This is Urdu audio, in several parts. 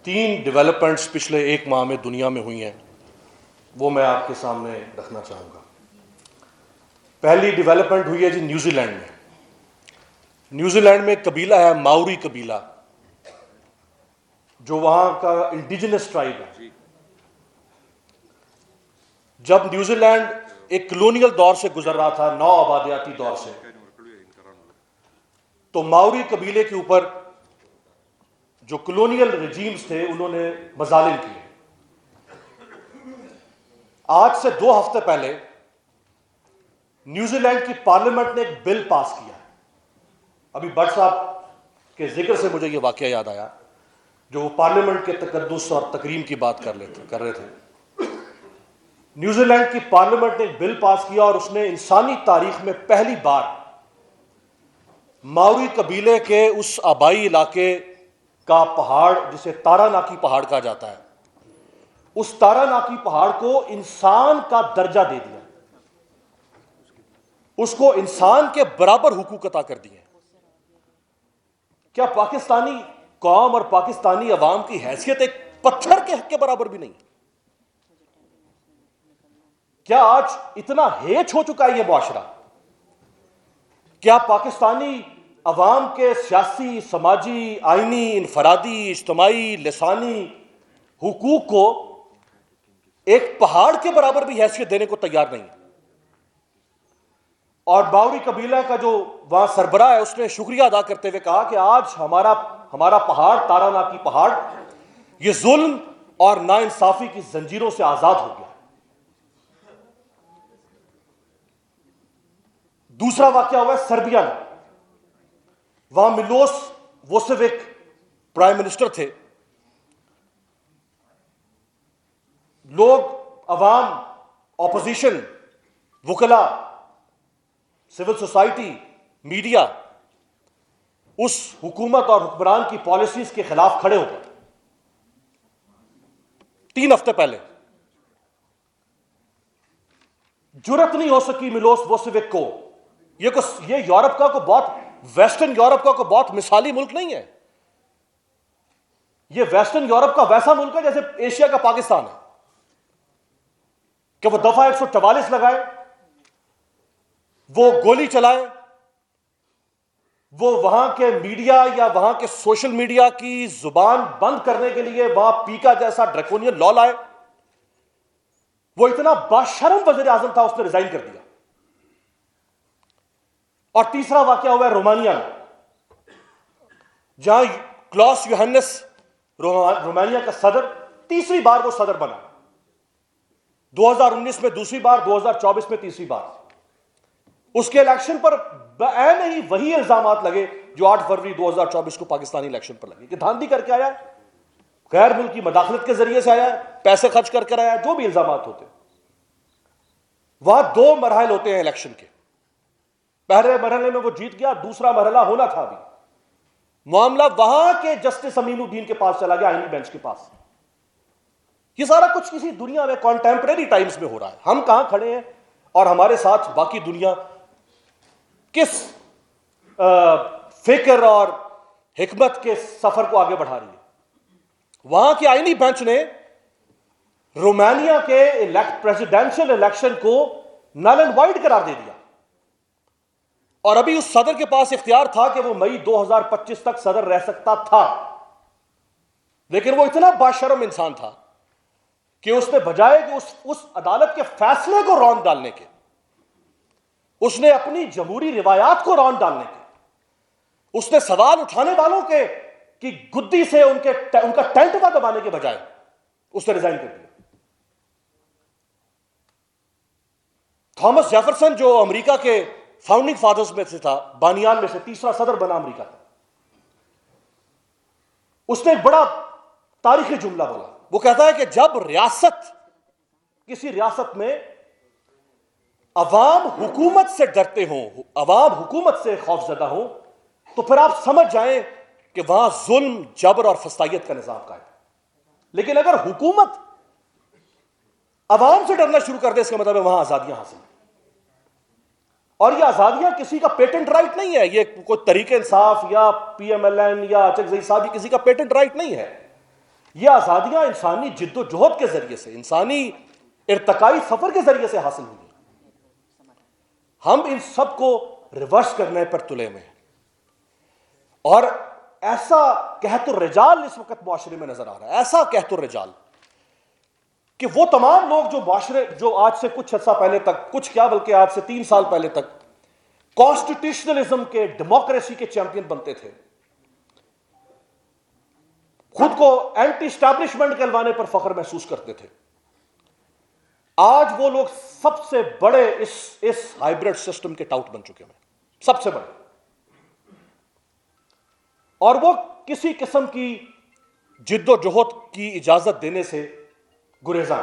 3 ڈیولپمنٹس پچھلے 1 ماہ میں دنیا میں ہوئی ہیں، وہ میں آپ کے سامنے رکھنا چاہوں گا۔ پہلی ڈیولپمنٹ ہوئی ہے جی نیوزی لینڈ میں۔ نیوزی لینڈ میں ایک قبیلہ ہے ماؤری قبیلہ، جو وہاں کا انڈیجنس ٹرائب ہے۔ جب نیوزی لینڈ ایک کلونیل دور سے گزر رہا تھا، نو آبادیاتی دور سے، تو ماؤری قبیلے کے اوپر جو کلونیل رجیمز تھے انہوں نے مظالم کیے۔ آج سے 2 ہفتے پہلے نیوزی لینڈ کی پارلیمنٹ نے ایک بل پاس کیا۔ ابھی بٹ صاحب کے ذکر سے مجھے یہ واقعہ یاد آیا، جو وہ پارلیمنٹ کے تقدس اور تکریم کی بات کر رہے تھے۔ نیوزی لینڈ کی پارلیمنٹ نے ایک بل پاس کیا اور اس نے انسانی تاریخ میں پہلی بار ماؤری قبیلے کے اس آبائی علاقے کا پہاڑ، جسے تارا ناکی پہاڑ کہا جاتا ہے، اس تارا ناکی پہاڑ کو انسان کا درجہ دے دیا، اس کو انسان کے برابر حقوق عطا کر دیے۔ کیا پاکستانی قوم اور پاکستانی عوام کی حیثیت ایک پتھر کے حق کے برابر بھی نہیں؟ کیا آج اتنا ہیچ ہو چکا ہے یہ معاشرہ؟ کیا پاکستانی عوام کے سیاسی، سماجی، آئینی، انفرادی، اجتماعی، لسانی حقوق کو ایک پہاڑ کے برابر بھی حیثیت دینے کو تیار نہیں؟ اور ماؤری قبیلہ کا جو وہاں سربراہ ہے، اس نے شکریہ ادا کرتے ہوئے کہا کہ آج ہمارا پہاڑ، تارا ناکی پہاڑ، یہ ظلم اور ناانصافی کی زنجیروں سے آزاد ہو گیا۔ دوسرا واقعہ ہوا ہے سربیا میں۔ وہاں ملوس ووسیوک پرائم منسٹر تھے۔ لوگ، عوام، اپوزیشن، وکلاء، سول سوسائٹی، میڈیا اس حکومت اور حکمران کی پالیسیز کے خلاف کھڑے ہو گئے 3 ہفتے پہلے۔ جرأت نہیں ہو سکی ملوس ووسیوک کو، یہ یورپ کا کوئی بہت ویسٹرن یورپ کا کوئی بہت مثالی ملک نہیں ہے۔ یہ ویسٹرن یورپ کا ویسا ملک ہے جیسے ایشیا کا پاکستان ہے، کہ وہ دفعہ 144 لگائے، وہ گولی چلائے، وہ وہاں کے میڈیا یا وہاں کے سوشل میڈیا کی زبان بند کرنے کے لیے وہاں پیکا جیسا ڈریکونین لا لائے۔ وہ اتنا باشرم وزیر اعظم تھا، اس نے ریزائن کر دیا۔ اور تیسرا واقعہ ہوا ہے رومانیہ میں، جہاں کلاس یوہانس، رومانیہ کا صدر، تیسری بار وہ صدر بنا۔ 2019 میں دوسری بار، 2024 میں تیسری بار۔ اس کے الیکشن پر بعین ہی وہی الزامات لگے جو 8 فروری 2024 کو پاکستانی الیکشن پر لگے، کہ دھاندلی کر کے آیا، غیر ملکی مداخلت کے ذریعے سے آیا، پیسے خرچ کر کر آیا، جو بھی الزامات ہوتے۔ وہاں 2 مراحل ہوتے ہیں الیکشن کے۔ پہلے مرحلے میں وہ جیت گیا، دوسرا مرحلہ ہونا تھا ابھی۔ معاملہ وہاں کے جسٹس امین الدین کے پاس چلا گیا، آئینی بینچ کے پاس۔ یہ سارا کچھ کسی دنیا میں کانٹمپریری ٹائمز میں ہو رہا ہے۔ ہم کہاں کھڑے ہیں اور ہمارے ساتھ باقی دنیا کس فکر اور حکمت کے سفر کو آگے بڑھا رہی ہے؟ وہاں کے آئینی بینچ نے رومانیہ کے پریزیڈینشل الیکشن کو نل اینڈ وائڈ قرار دے دیا، اور ابھی اس صدر کے پاس اختیار تھا کہ وہ مئی 2025 تک صدر رہ سکتا تھا، لیکن وہ اتنا باشرم انسان تھا کہ اس نے بجائے کہ اس عدالت کے فیصلے کو رون ڈالنے کے، اس نے اپنی جمہوری روایات کو رون ڈالنے کے، اس نے سوال اٹھانے والوں کی گدی سے ان کا ٹینٹوا دبانے کے بجائے اس نے ریزائن کر دیا۔ تھامس جیفرسن، جو امریکہ کے فاؤنڈنگ فادرز میں سے تھا، بانیان میں سے تیسرا صدر بنا امریکہ کا، اس نے ایک بڑا تاریخی جملہ بولا۔ وہ کہتا ہے کہ جب کسی ریاست میں عوام حکومت سے ڈرتے ہوں، عوام حکومت سے خوفزدہ ہوں، تو پھر آپ سمجھ جائیں کہ وہاں ظلم، جبر اور فسطائیت کا نظام قائم ہے۔ لیکن اگر حکومت عوام سے ڈرنا شروع کر دے، اس کا مطلب ہے وہاں آزادیاں حاصل ہیں۔ اور یہ آزادیاں کسی کا پیٹنٹ رائٹ نہیں ہے، یہ کوئی تحریک انصاف یا پی ایم ایل این یا چک زئی صاحب، کسی کا پیٹنٹ رائٹ نہیں ہے۔ یہ آزادیاں انسانی جد و جہد کے ذریعے سے، انسانی ارتقائی سفر کے ذریعے سے حاصل ہوئی ہیں۔ ہم ان سب کو ریورس کرنے پر تلے ہوئے ہیں، اور ایسا قحط الرجال اس وقت معاشرے میں نظر آ رہا ہے، ایسا قحط الرجال کہ وہ تمام لوگ جو آج سے کچھ عرصہ پہلے تک، کچھ کیا بلکہ آج سے 3 سال پہلے تک کانسٹیٹیوشنلزم کے، ڈیموکریسی کے چیمپئن بنتے تھے، خود کو اینٹی اسٹیبلشمنٹ کہلوانے پر فخر محسوس کرتے تھے، آج وہ لوگ سب سے بڑے اس ہائیبرڈ سسٹم کے ٹاؤٹ بن چکے ہیں، سب سے بڑے، اور وہ کسی قسم کی جد و جہد کی اجازت دینے سے گریزاں۔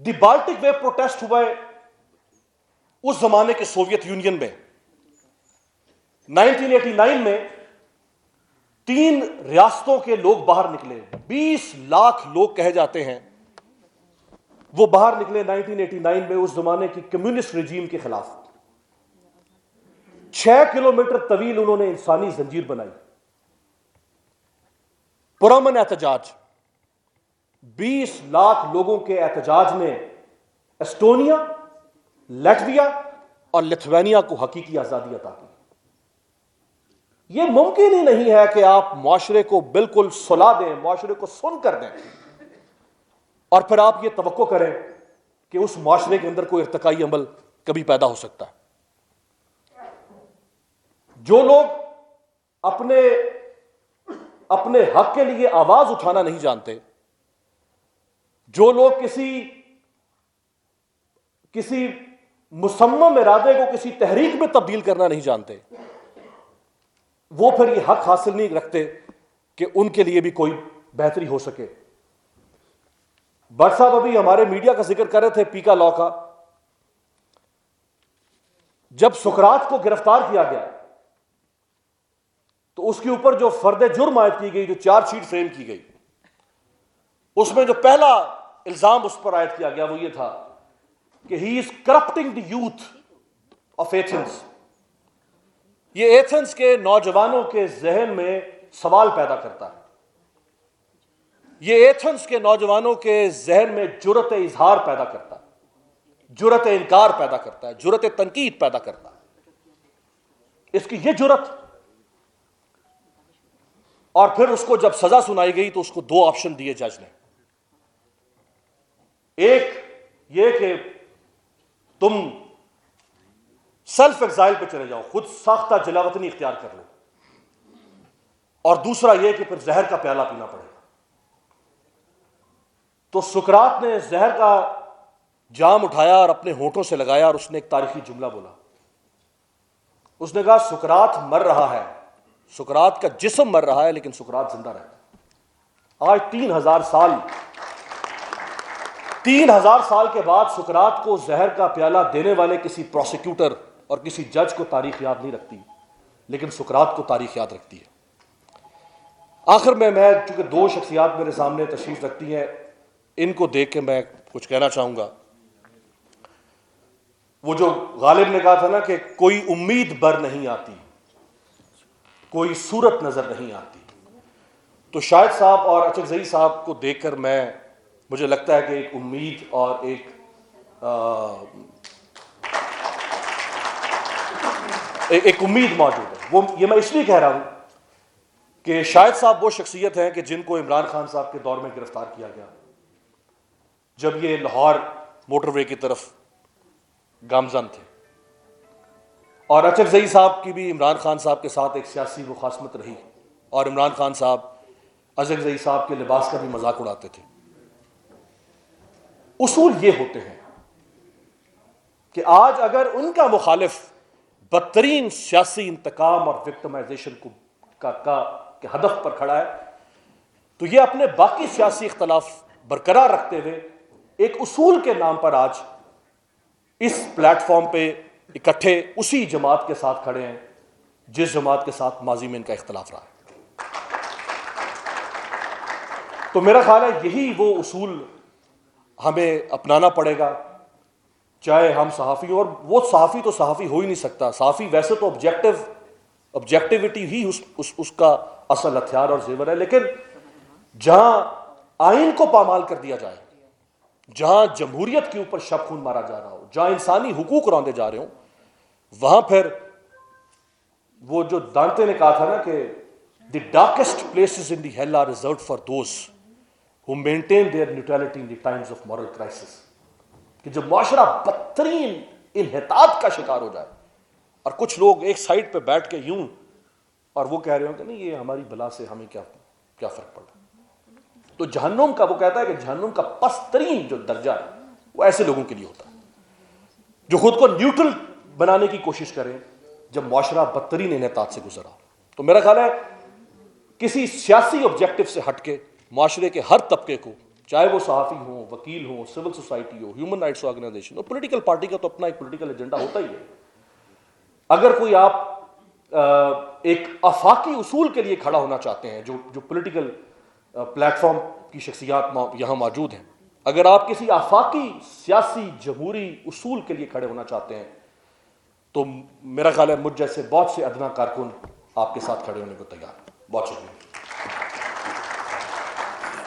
دی بالٹک وے پروٹیسٹ ہوئے اس زمانے کے سوویت یونین میں 1989 میں 3 ریاستوں کے لوگ باہر نکلے، 20 لاکھ لوگ کہے جاتے ہیں وہ باہر نکلے 1989 میں اس زمانے کی کمیونسٹ رجیم کے خلاف۔ 6 کلومیٹر طویل انہوں نے انسانی زنجیر بنائی، پرامن احتجاج، 20 لاکھ لوگوں کے احتجاج نے ایسٹونیا، لیٹویا اور لتھوینیا کو حقیقی آزادی عطا کی۔ یہ ممکن ہی نہیں ہے کہ آپ معاشرے کو بالکل سلا دیں، معاشرے کو سن کر دیں، اور پھر آپ یہ توقع کریں کہ اس معاشرے کے اندر کوئی ارتقائی عمل کبھی پیدا ہو سکتا ہے۔ جو لوگ اپنے حق کے لیے آواز اٹھانا نہیں جانتے، جو لوگ کسی مصمم ارادے کو کسی تحریک میں تبدیل کرنا نہیں جانتے، وہ پھر یہ حق حاصل نہیں رکھتے کہ ان کے لیے بھی کوئی بہتری ہو سکے۔ بٹ صاحب ابھی ہمارے میڈیا کا ذکر کر رہے تھے پیکا لا کا۔ جب سقراط کو گرفتار کیا گیا تو اس کے اوپر جو فرد جرم عائد کی گئی، جو چارج شیٹ فریم کی گئی، اس میں جو پہلا الزام اس پر عائد کیا گیا وہ یہ تھا کہ ہی از corrupting the youth of Athens. یہ ایتھنز کے نوجوانوں کے ذہن میں سوال پیدا کرتا ہے، یہ ایتھنز کے نوجوانوں کے ذہن میں جرأت اظہار پیدا کرتا ہے، جرأت انکار پیدا کرتا ہے، جرأت تنقید پیدا کرتا ہے، اس کی یہ جرأت۔ اور پھر اس کو جب سزا سنائی گئی تو اس کو 2 آپشن دیے جج نے، ایک یہ کہ تم سیلف ایگزائل پہ چلے جاؤ، خود ساختہ جلاوطنی اختیار کر لو، اور دوسرا یہ کہ پھر زہر کا پیالہ پینا پڑے گا۔ تو سقراط نے زہر کا جام اٹھایا اور اپنے ہونٹوں سے لگایا، اور اس نے ایک تاریخی جملہ بولا۔ اس نے کہا سقراط مر رہا ہے، سقراط کا جسم مر رہا ہے، لیکن سقراط زندہ رہتا ہے۔ آج 3000 سال کے بعد سقراط کو زہر کا پیالہ دینے والے کسی پروسیکیوٹر اور کسی جج کو تاریخ یاد نہیں رکھتی، لیکن سقراط کو تاریخ یاد رکھتی ہے۔ آخر میں چونکہ 2 شخصیات میرے سامنے تشریف رکھتی ہیں، ان کو دیکھ کے میں کچھ کہنا چاہوں گا۔ وہ جو غالب نے کہا تھا نا کہ کوئی امید بر نہیں آتی، کوئی صورت نظر نہیں آتی، تو شاہد صاحب اور اچکزئی صاحب کو دیکھ کر مجھے لگتا ہے کہ ایک امید اور ایک امید موجود ہے۔ یہ میں اس لیے کہہ رہا ہوں کہ شاہد صاحب وہ شخصیت ہیں کہ جن کو عمران خان صاحب کے دور میں گرفتار کیا گیا، جب یہ لاہور موٹر وے کی طرف گامزن تھے، اور اچکزئی صاحب کی بھی عمران خان صاحب کے ساتھ ایک سیاسی مخاصمت رہی، اور عمران خان صاحب اچکزئی صاحب کے لباس کا بھی مذاق اڑاتے تھے۔ اصول یہ ہوتے ہیں کہ آج اگر ان کا مخالف بدترین سیاسی انتقام اور وکٹمائزیشن کے ہدف پر کھڑا ہے، تو یہ اپنے باقی سیاسی اختلاف برقرار رکھتے ہوئے ایک اصول کے نام پر آج اس پلیٹ فارم پہ اکٹھے اسی جماعت کے ساتھ کھڑے ہیں جس جماعت کے ساتھ ماضی میں ان کا اختلاف رہا ہے۔ تو میرا خیال ہے یہی وہ اصول ہمیں اپنانا پڑے گا، چاہے ہم صحافی، اور وہ صحافی تو صحافی ہو ہی نہیں سکتا۔ صحافی ویسے تو آبجیکٹو آبجیکٹیوٹی ہی اس کا اصل ہتھیار اور زیور ہے. لیکن جہاں آئین کو پامال کر دیا جائے, جہاں جمہوریت کے اوپر شب خون مارا جا رہا ہو, جہاں انسانی حقوق روندے جا رہے ہوں, وہاں پھر وہ جو دانتے نے کہا تھا نا کہ the darkest places in the hell are reserved for those who maintain their neutrality in the times of moral crisis. کہ جب معاشرہ بدترین انحطاط کا شکار ہو جائے اور کچھ لوگ ایک سائڈ پہ بیٹھ کے یوں اور وہ کہہ رہے ہوں کہ نہیں یہ ہماری بلا سے ہمیں کیا فرق پڑا. تو جہنم کا وہ کہتا ہے کہ جہنم کا پست ترین جو درجہ ہے وہ ایسے لوگوں کے لیے ہوتا ہے جو خود کو نیوٹرل بنانے کی کوشش کریں جب معاشرہ بدترین انحطاط سے گزرا. تو میرا خیال ہے کسی سیاسی آبجیکٹو سے ہٹ کے معاشرے کے ہر طبقے کو, چاہے وہ صحافی ہوں, وکیل ہوں, سول سوسائٹی ہو, ہیومن رائٹس آرگنائزیشن ہو, پولیٹیکل پارٹی کا تو اپنا ایک پولیٹیکل ایجنڈا ہوتا ہی ہے. اگر کوئی آپ ایک آفاقی اصول کے لیے کھڑا ہونا چاہتے ہیں, جو پولیٹیکل پلیٹ فارم کی شخصیات یہاں موجود ہیں, اگر آپ کسی آفاقی سیاسی جمہوری اصول کے لیے کھڑے ہونا چاہتے ہیں تو میرا خیال ہے مجھ جیسے بہت سے ادنا کارکن آپ کے ساتھ کھڑے ہونے کو تیار ہیں. بہت شکریہ.